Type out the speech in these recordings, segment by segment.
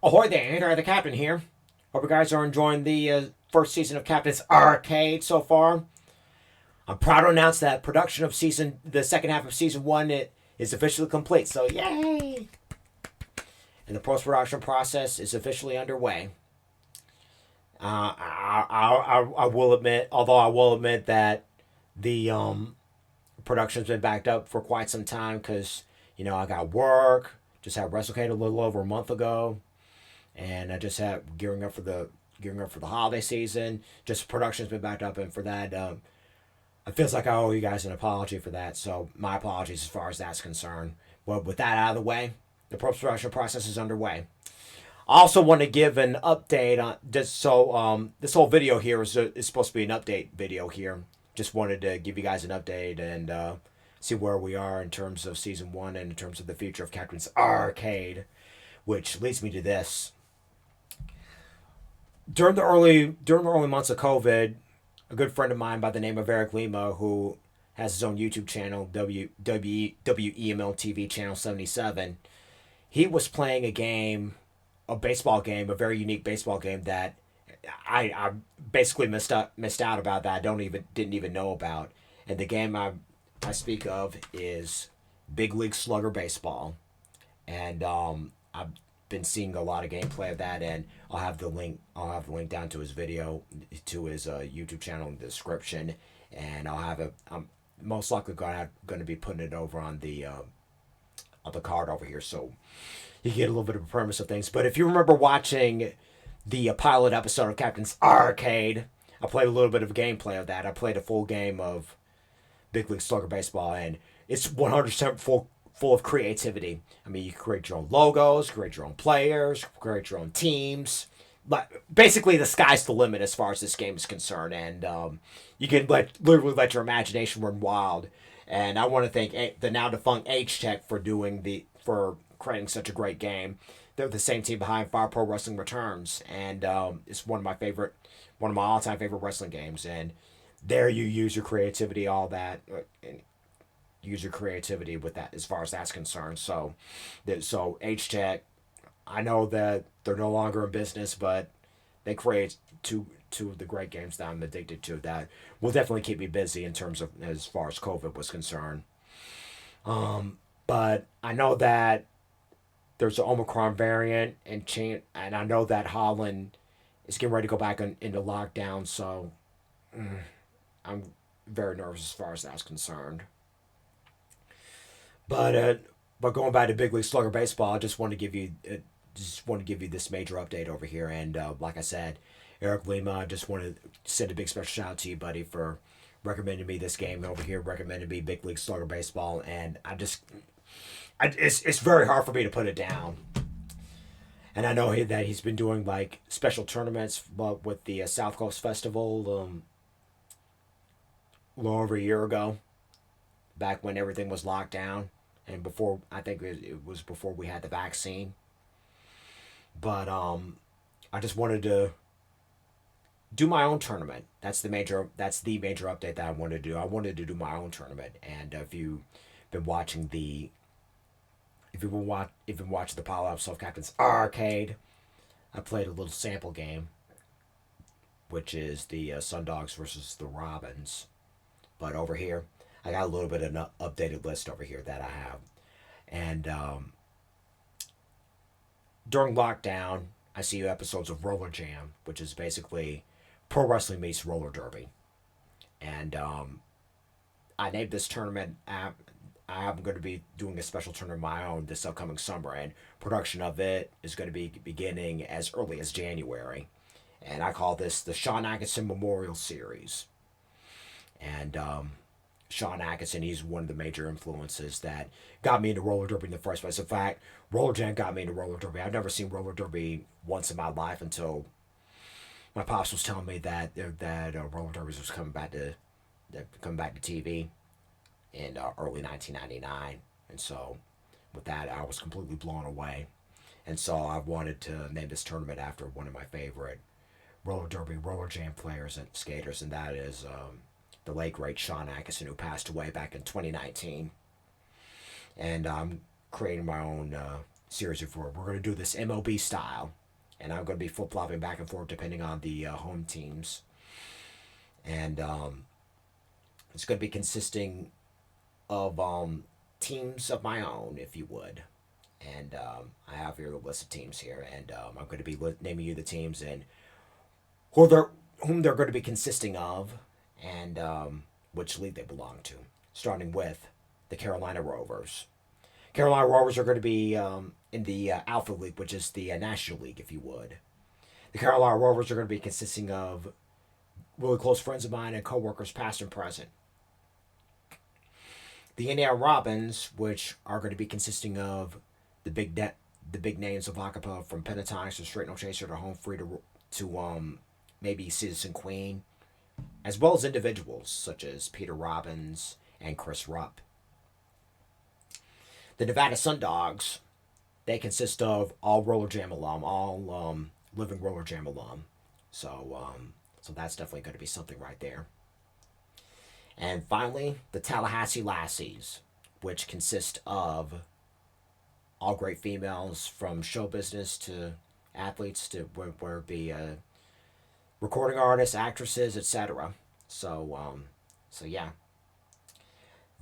Ahoy there, Andrew the Captain here. Hope you guys are enjoying the first season of Captain's Arcade so far. I'm proud to announce that production of the second half of season one is officially complete. So yay! And the post-production process is officially underway. I will admit, although I will admit that the production's been backed up for quite some time because I got work. Just had WrestleCade a little over a month ago, and I just had gearing up for the holiday season. Just production's been backed up, and for that, it feels like I owe you guys an apology for that. So my apologies as far as that's concerned. But with that out of the way, the post production process is underway. I also want to give an update on this. So this whole video here is supposed to be an update video here. Just wanted to give you guys an update and see where we are in terms of season one and in terms of the future of Captain's Arcade, which leads me to this. During the early months of COVID, a good friend of mine by the name of Eric Lima, who has his own YouTube channel, WEML TV channel 77, he was playing a baseball game, a very unique baseball game that I basically missed out about that I didn't even know about. And the game I speak of is Big League Slugger Baseball, and I've been seeing a lot of gameplay of that, and I'll have the link. I'll have the link down to his video, to his YouTube channel in the description, and I'll have it. I'm most likely going to be putting it over on the card over here, so you get a little bit of a premise of things. But if you remember watching the pilot episode of Captain's Arcade, I played a little bit of gameplay of that. I played a full game of Big League Slugger Baseball, and it's 100% full of creativity. I mean, you can create your own logos, create your own players, create your own teams. But basically, the sky's the limit as far as this game is concerned, and you can literally let your imagination run wild. And I want to thank the now defunct H-Tech for creating such a great game. They're the same team behind Fire Pro Wrestling Returns, and it's one of my all-time favorite wrestling games. And there you use your creativity, all that, and use your creativity with that as far as that's concerned. So H-Tech, I know that they're no longer in business, but they create two of the great games that I'm addicted to that will definitely keep me busy in terms of as far as COVID was concerned. But I know that there's an Omicron variant, and I know that Holland is getting ready to go back into lockdown, so I'm very nervous as far as that's concerned. But going back to Big League Slugger Baseball, I just want to give you this major update over here. And like I said, Eric Lima, I just want to send a big special shout out to you, buddy, for recommending me this game over here, recommending me Big League Slugger Baseball, and it's very hard for me to put it down. And I know that he's been doing like special tournaments with the South Coast Festival a little over a year ago, back when everything was locked down, and before, I think it was before we had the vaccine. But I just wanted to do my own tournament. That's the major update that I wanted to do. I wanted to do my own tournament, and if you've been watching the pilot episode of Captain's Arcade, I played a little sample game, which is the Sun Dogs versus the Robins. But over here, I got a little bit of an updated list over here that I have. And during lockdown, I see episodes of Roller Jam, which is basically pro wrestling meets roller derby. And I named this tournament. I'm going to be doing a special tournament of my own this upcoming summer, and production of it is going to be beginning as early as January. And I call this the Sean Atkinson Memorial Series. And Sean Atkinson, he's one of the major influences that got me into roller derby in the first place. In fact, Roller Jam got me into roller derby. I've never seen roller derby once in my life until my pops was telling me that roller derby was coming back to TV in early 1999. And so with that, I was completely blown away. And so I wanted to name this tournament after one of my favorite roller derby, roller jam players and skaters, and that is the late great Sean Atkinson, who passed away back in 2019. And I'm creating my own series before. We're going to do this MLB style, and I'm going to be flip flopping back and forth depending on the home teams, and it's going to be consisting of teams of my own, if you would. And I have here the list of teams here, and I'm going to be naming you the teams and whom they're going to be consisting of, and which league they belong to. Starting with the Carolina Rovers. Carolina Rovers are going to be in the Alpha League, which is the National League, if you would. The Carolina Rovers are going to be consisting of really close friends of mine and coworkers, past and present. The Indiana Robins, which are going to be consisting of the big names of acapella, from Pentatonics to Straight No Chaser to Home Free to maybe Citizen Queen, as well as individuals such as Peter Robbins and Chris Rupp. The Nevada Sun Dogs, they consist of all Roller Jam alum, all living Roller Jam alum. So that's definitely going to be something right there. And finally, the Tallahassee Lassies, which consist of all great females from show business to athletes to where it be recording artists, actresses, etc. So yeah.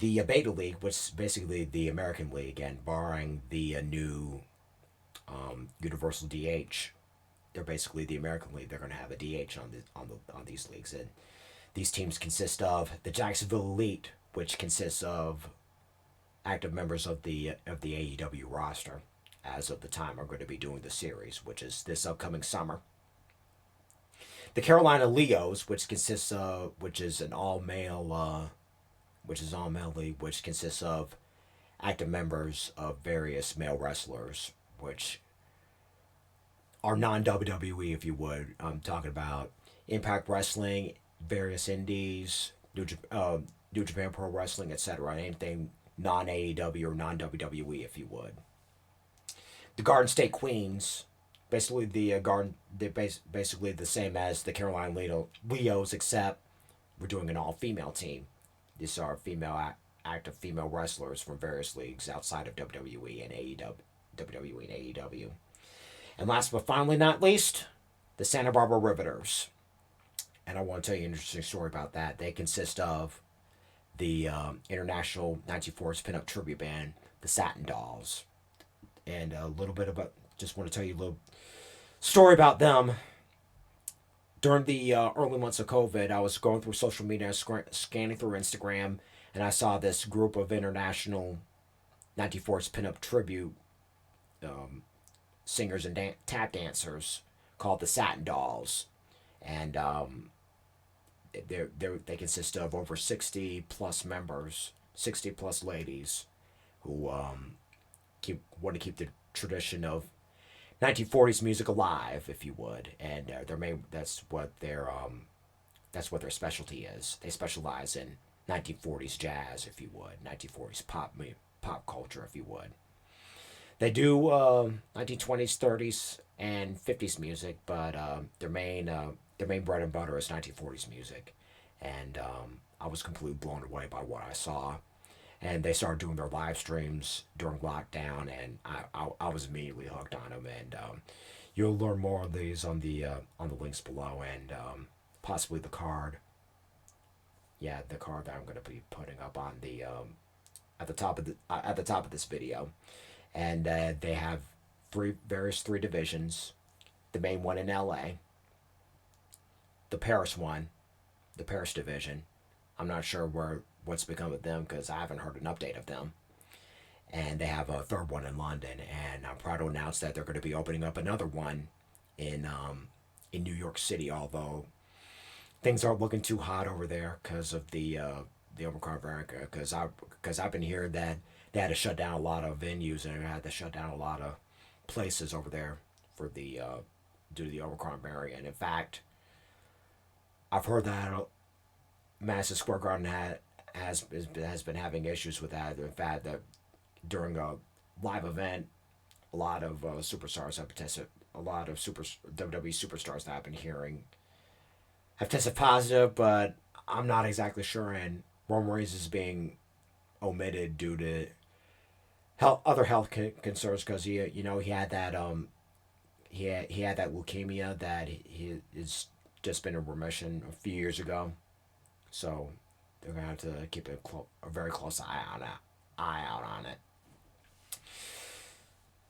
The Beta League, which is basically the American League, and barring the new Universal DH, they're basically the American League. They're going to have a DH on these leagues, and these teams consist of the Jacksonville Elite, which consists of active members of the AEW roster. As of the time I'm going to be doing the series, which is this upcoming summer. The Carolina Leos, which consists of which is an all male league, which consists of active members of various male wrestlers, which are non WWE, if you would. I'm talking about Impact Wrestling, various indies, New Japan Pro Wrestling, etc. Anything non AEW or non WWE, if you would. The Garden State Queens, basically they're basically the same as the Carolina Leos, except we're doing an all-female team. These are active female wrestlers from various leagues outside of WWE and AEW. And last but finally not least, the Santa Barbara Riveters. And I want to tell you an interesting story about that. They consist of the international 1940s pinup tribute band, the Satin Dolls. And a little bit about, just want to tell you a little story about them. During the early months of COVID, I was going through social media, scanning through Instagram, and I saw this group of international 1940s pinup tribute singers and tap dancers called the Satin Dolls. And they consist of over 60 plus members, 60 plus ladies who want to keep the tradition of 1940s music alive, if you would, and that's what their specialty is. They specialize in 1940s jazz, if you would, 1940s pop culture, if you would. They do 1920s, 30s, and 50s music, but their main bread and butter is 1940s music, and I was completely blown away by what I saw. And they started doing their live streams during lockdown, and I was immediately hooked on them. And you'll learn more of these on the links below, and possibly the card. Yeah, the card that I'm going to be putting up on the at the top of this video. And they have three divisions. The main one in LA. The Paris one, the Paris division. I'm not sure what's become of them because I haven't heard an update of them. And they have a third one in London, and I'm proud to announce that they're going to be opening up another one in New York City. Although things aren't looking too hot over there because of the Omicron variant. Because I've been hearing that they had to shut down a lot of venues and they had to shut down a lot of places over there for the due to the Omicron variant. In fact, I've heard that Madison Square Garden has been having issues with that. In fact, that during a live event, a lot of superstars have tested. A lot of WWE superstars that I've been hearing have tested positive, but I'm not exactly sure. And Roman Reigns is being omitted due to other health concerns because he had that he had that leukemia that he is just been in remission a few years ago. So they're gonna have to keep a very close eye out on it.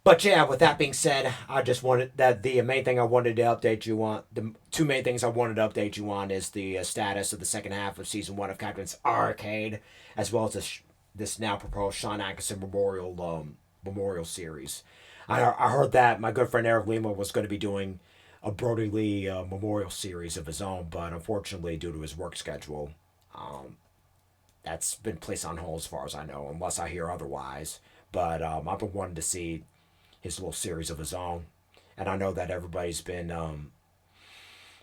But yeah, with that being said, I just wanted that the main thing I wanted to update you on. The two main things I wanted to update you on is the status of the second half of season 1 of Captain's Arcade, as well as this now proposed Sean Atkinson Memorial series. I heard that my good friend Eric Lima was going to be doing a Brody Lee memorial series of his own, but unfortunately, due to his work schedule, um, that's been placed on hold as far as I know, unless I hear otherwise. But I've been wanting to see his little series of his own. And I know that everybody's been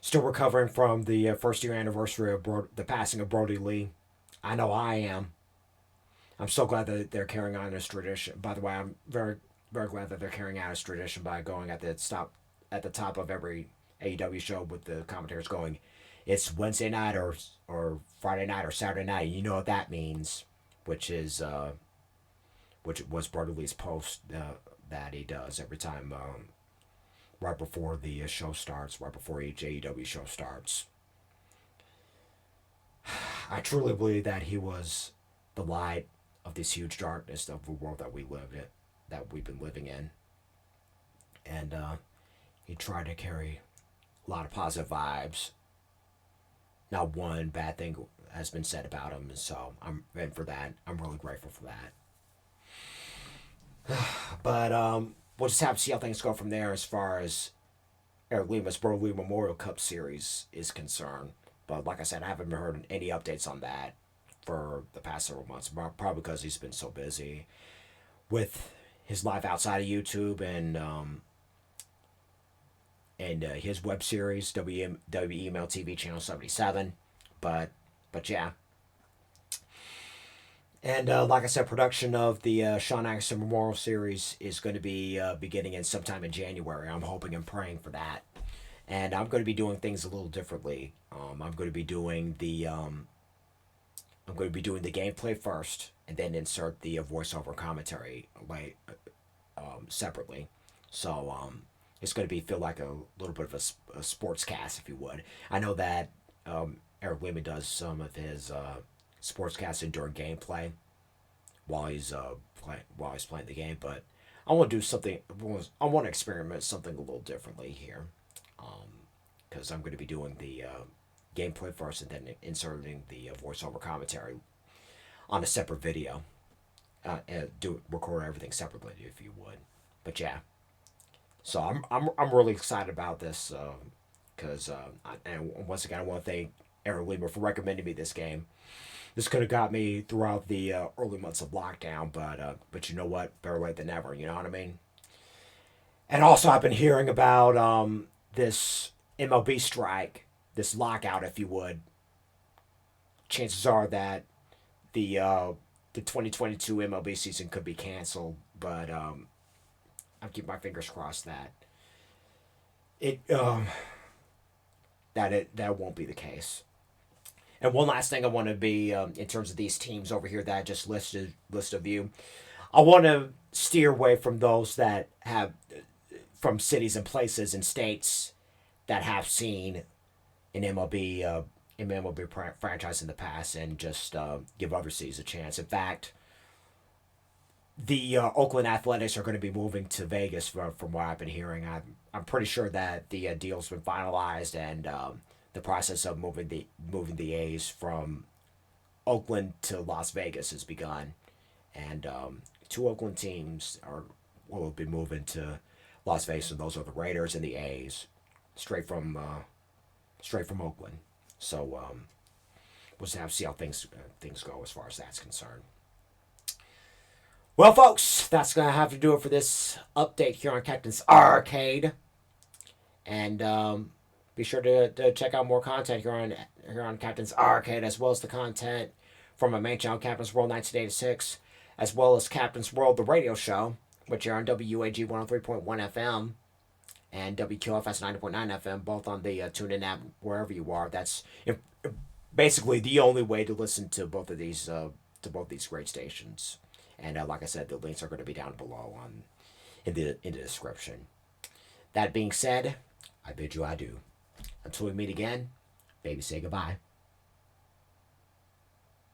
still recovering from the first year anniversary of the passing of Brody Lee. I know I am. I'm so glad that they're carrying on this tradition. By the way, I'm very, very glad that they're carrying out this tradition by going at the top of every AEW show with the commentators going, it's Wednesday night or Friday night or Saturday night. You know what that means, which was Brody Lee's post that he does every time right before the show starts, right before each AEW show starts. I truly believe that he was the light of this huge darkness of the world that that we've been living in, and he tried to carry a lot of positive vibes. Not one bad thing has been said about him, and so and for that, I'm really grateful for that. But we'll just have to see how things go from there as far as Eric Lima's Brody Lee Memorial Cup Series is concerned. But like I said, I haven't heard any updates on that for the past several months. Probably because he's been so busy with his life outside of YouTube and his web series WEML TV Channel 77. But yeah. And like I said, production of the Sean Atkinson Memorial Series is going to be beginning in sometime in January. I'm hoping and praying for that. And I'm going to be doing things a little differently. I'm going to be doing the gameplay first, and then insert the voiceover commentary separately. So it's going to feel like a little bit of a sports cast, if you would. I know that Eric Lehman does some of his sportscasting during gameplay while he's playing the game, but I want to do something. I want to experiment something a little differently here, because I'm going to be doing the gameplay first and then inserting the voiceover commentary on a separate video. And record everything separately, if you would. But yeah, so I'm really excited about this because and once again I want to thank Eric Lieber for recommending me this game. This could have got me throughout the early months of lockdown, but you know what? Better late than never. You know what I mean? And also, I've been hearing about this MLB strike, this lockout, if you would. Chances are that the 2022 MLB season could be canceled, but I'll keep my fingers crossed that that won't be the case. And one last thing I want to be in terms of these teams over here that I just list of you, I want to steer away from those that have from cities and places and states that have seen an MLB franchise in the past and just give other cities a chance. In fact, the Oakland Athletics are going to be moving to Vegas from what I've been hearing. I'm pretty sure that the deal's been finalized and the process of moving the A's from Oakland to Las Vegas has begun, and two Oakland teams will be moving to Las Vegas, and those are the Raiders and the A's, straight from Oakland. So we'll just have to see how things go as far as that's concerned. Well, folks, that's gonna have to do it for this update here on Captain's Arcade, and be sure to check out more content here on Captain's Arcade, as well as the content from my main channel, Captain's World 1986, as well as Captain's World, the radio show, which are on WUAG 103.1 FM and WQFS 90.9 FM, both on the TuneIn app, wherever you are. That's basically the only way to listen to both these great stations. And like I said, the links are going to be down below in the description. That being said, I bid you adieu. Until we meet again, baby, say goodbye.